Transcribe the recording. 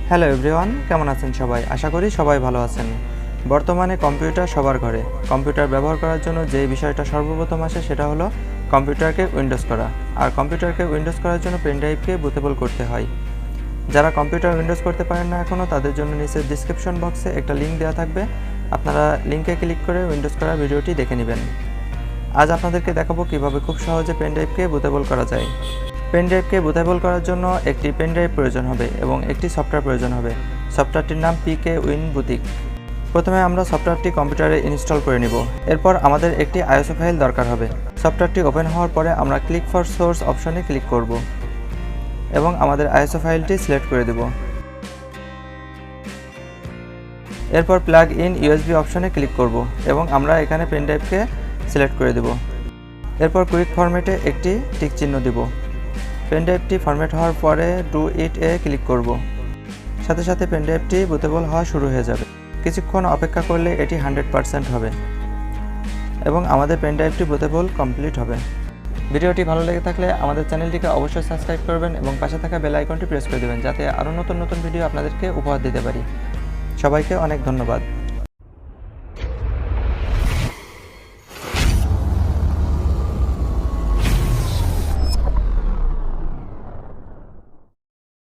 Hello everyone, কেমন আছেন সবাই? আশা করি সবাই ভালো আছেন। বর্তমানে কম্পিউটার সবার ঘরে। কম্পিউটার ব্যবহার করার জন্য যে বিষয়টা সর্বপ্রথম আসে সেটা হলো কম্পিউটারকে উইন্ডোজ করা। আর কম্পিউটারকে উইন্ডোজ করার জন্য পেনড্রাইভকে বুটেবল করতে হয়। যারা কম্পিউটার উইন্ডোজ করতে পারেন না এখনও, তাদের জন্য নিচে ডিসক্রিপশন বক্সে একটা লিঙ্ক দেওয়া থাকবে। আপনারা লিঙ্কে ক্লিক করে উইন্ডোজ করার ভিডিওটি দেখে নেবেন। আজ আপনাদেরকে দেখাবো কিভাবে খুব সহজে পেনড্রাইভকে বুটেবল করা যায়। পেনড্রাইভকে বুটেবল করার জন্য একটি পেনড্রাইভ প্রয়োজন হবে এবং একটি সফটওয়্যার প্রয়োজন হবে। সফটওয়্যারটির নাম পিকে উইন বুটিক। প্রথমে আমরা সফটওয়্যারটি কম্পিউটারে ইনস্টল করে নিব। এরপর আমাদের একটি আইএসও ফাইল দরকার হবে। সফটওয়্যারটি ওপেন হওয়ার পরে আমরা ক্লিক ফর সোর্স অপশনে ক্লিক করব এবং আমাদের আইএসও ফাইলটি সিলেক্ট করে দেব। এরপর প্লাগ ইন ইউএসবি অপশনে ক্লিক করব এবং আমরা এখানে পেনড্রাইভকে সিলেক্ট করে দেব। এরপর কুইক ফরম্যাটে একটি টিক চিহ্ন দেব। পেনড্রাইভটি ফরম্যাট হওয়ার পরে ডু ইট এ ক্লিক করব। সাথে সাথে পেনড্রাইভটি বুটেবল হওয়া শুরু হয়ে যাবে। কিছুক্ষণ অপেক্ষা করলে এটি 100% হবে এবং আমাদের পেনড্রাইভটি বুটেবল কমপ্লিট হবে। ভিডিওটি ভালো লেগে থাকলে আমাদের চ্যানেলটিকে অবশ্যই সাবস্ক্রাইব করবেন এবং পাশে থাকা বেল আইকনটি প্রেস করে দেবেন, যাতে আরও নতুন নতুন ভিডিও আপনাদেরকে উপহার দিতে পারি। সবাইকে অনেক ধন্যবাদ।